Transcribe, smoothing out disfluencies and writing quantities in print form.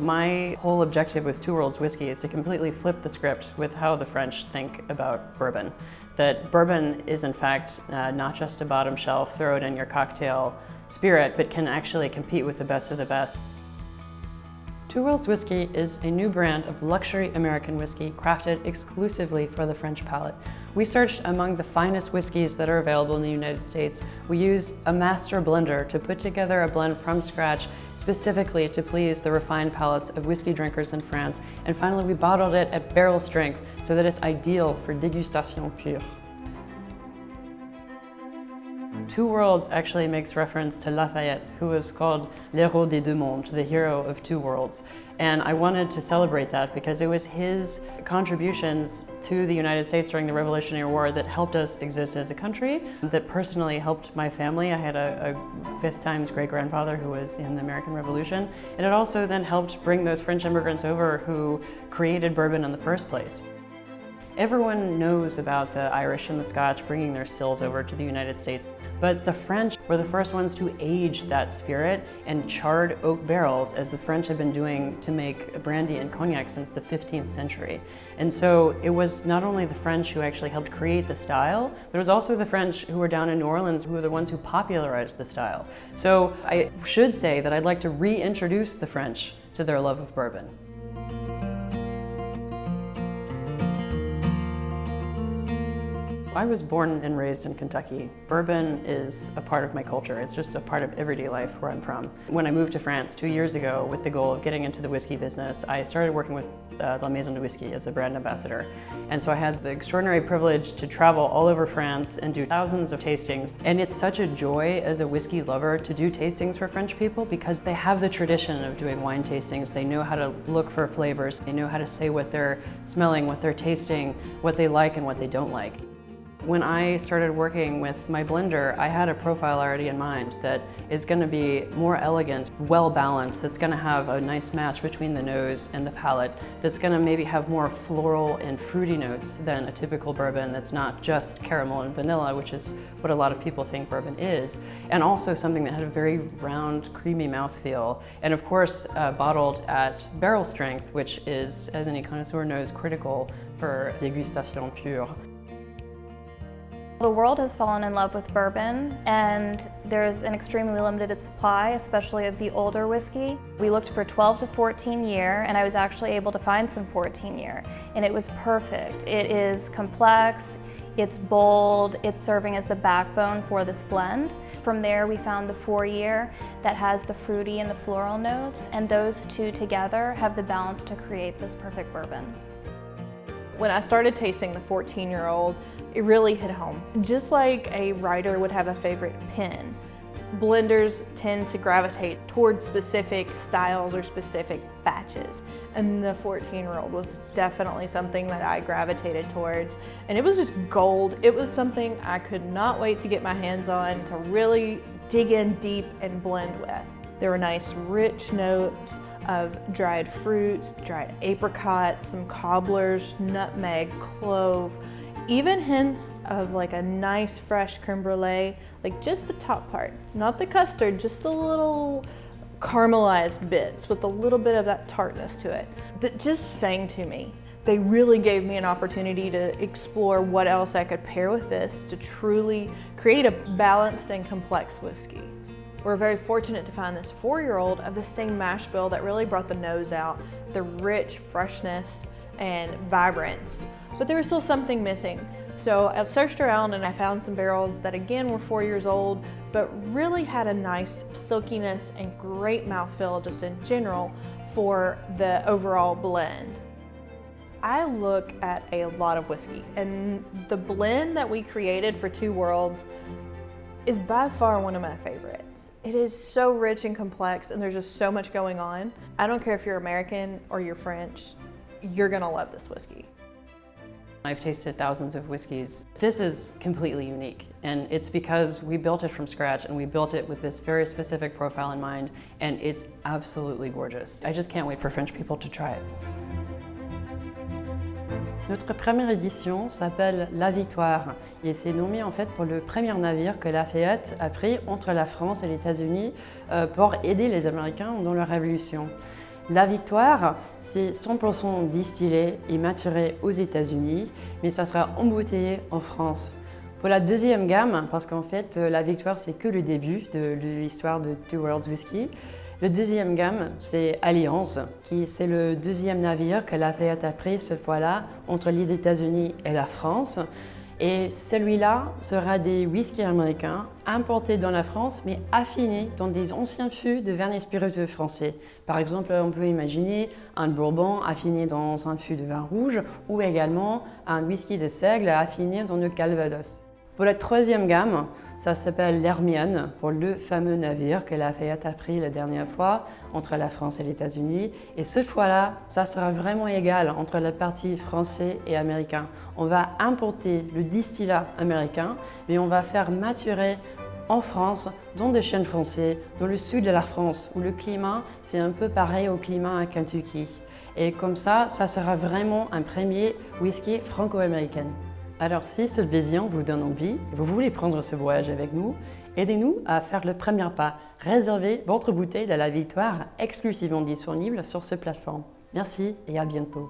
My whole objective with Two Worlds Whiskey is to completely flip the script with how the French think about bourbon. That bourbon is in fact not just a bottom shelf, throw it in your cocktail spirit, but can actually compete with the best of the best. Two Worlds Whiskey is a new brand of luxury American whiskey crafted exclusively for the French palate. We searched among the finest whiskeys that are available in the United States. We used a master blender to put together a blend from scratch specifically to please the refined palates of whiskey drinkers in France. And finally, we bottled it at barrel strength so that it's ideal for dégustation pure. Two Worlds actually makes reference to Fayette, who was called Héros de Deux Mondes, the hero of two worlds. And I wanted to celebrate that because it was his contributions to the United States during the Revolutionary War that helped us exist as a country, that personally helped my family. I had a fifth times great-grandfather who was in the American Revolution, and it also then helped bring those French immigrants over who created bourbon in the first place. Everyone knows about the Irish and the Scotch bringing their stills over to the United States, but the French were the first ones to age that spirit in charred oak barrels, as the French had been doing to make brandy and cognac since the 15th century. And so it was not only the French who actually helped create the style, but it was also the French who were down in New Orleans who were the ones who popularized the style. So I should say that I'd like to reintroduce the French to their love of bourbon. I was born and raised in Kentucky. Bourbon is a part of my culture. It's just a part of everyday life where I'm from. When I moved to France 2 years ago with the goal of getting into the whiskey business, I started working with La Maison de Whiskey as a brand ambassador. And so I had the extraordinary privilege to travel all over France and do thousands of tastings. And it's such a joy as a whiskey lover to do tastings for French people because they have the tradition of doing wine tastings. They know how to look for flavors. They know how to say what they're smelling, what they're tasting, what they like and what they don't like. When I started working with my blender, I had a profile already in mind that is going to be more elegant, well-balanced, that's going to have a nice match between the nose and the palate, that's going to maybe have more floral and fruity notes than a typical bourbon that's not just caramel and vanilla, which is what a lot of people think bourbon is, and also something that had a very round, creamy mouthfeel, and of course bottled at barrel strength, which is, as any connoisseur knows, critical for dégustation pure. The world has fallen in love with bourbon, and there's an extremely limited supply, especially of the older whiskey. We looked for 12 to 14 year, and I was actually able to find some 14 year, and it was perfect. It is complex, it's bold, it's serving as the backbone for this blend. From there, we found the 4 year that has the fruity and the floral notes, and those two together have the balance to create this perfect bourbon. When I started tasting the 14-year-old, it really hit home. Just like a writer would have a favorite pen, blenders tend to gravitate towards specific styles or specific batches. And the 14-year-old was definitely something that I gravitated towards. And it was just gold. It was something I could not wait to get my hands on, to really dig in deep and blend with. There were nice rich notes of dried fruits, dried apricots, some cobblers, nutmeg, clove, even hints of like a nice fresh creme brulee, like just the top part, not the custard, just the little caramelized bits with a little bit of that tartness to it that just sang to me. They really gave me an opportunity to explore what else I could pair with this to truly create a balanced and complex whiskey. We're very fortunate to find this 4-year-old of the same mash bill that really brought the nose out, the rich freshness and vibrance. But there was still something missing. So I searched around and I found some barrels that again were 4 years old, but really had a nice silkiness and great mouthfeel just in general for the overall blend. I look at a lot of whiskey, and the blend that we created for Two Worlds is by far one of my favorites. It is so rich and complex, and there's just so much going on. I don't care if you're American or you're French, you're gonna love this whiskey. I've tasted thousands of whiskeys. This is completely unique, and it's because we built it from scratch, and we built it with this very specific profile in mind, and it's absolutely gorgeous. I just can't wait for French people to try it. Notre première édition s'appelle La Victoire et c'est nommé en fait pour le premier navire que la Fayette a pris entre la France et les États-Unis pour aider les Américains dans leur révolution. La Victoire, c'est 100% distillé et maturé aux États-Unis, mais ça sera embouteillé en France. Pour la deuxième gamme, parce qu'en fait, la Victoire, c'est que le début de l'histoire de Two Worlds Whisky. Le deuxième gamme, c'est Alliance, c'est le deuxième navire que la Fayette a pris cette fois-là entre les États-Unis et la France. Et celui-là sera des whiskies américains importés dans la France, mais affinés dans des anciens fûts de vin et spiritueux français. Par exemple, on peut imaginer un bourbon affiné dans un fût de vin rouge ou également un whisky de seigle affiné dans le calvados. Pour la troisième gamme, ça s'appelle l'Hermione, pour le fameux navire que la Fayette a pris la dernière fois entre la France et les États-Unis. Et cette fois-là, ça sera vraiment égal entre la partie français et américain. On va importer le distillat américain, mais on va faire maturer en France, dans des chênes français, dans le sud de la France, où le climat, c'est un peu pareil au climat à Kentucky. Et comme ça sera vraiment un premier whisky franco-américain. Alors si cette vision vous donne envie, vous voulez prendre ce voyage avec nous, aidez-nous à faire le premier pas. Réservez votre bouteille de la Victoire exclusivement disponible sur cette plateforme. Merci et à bientôt.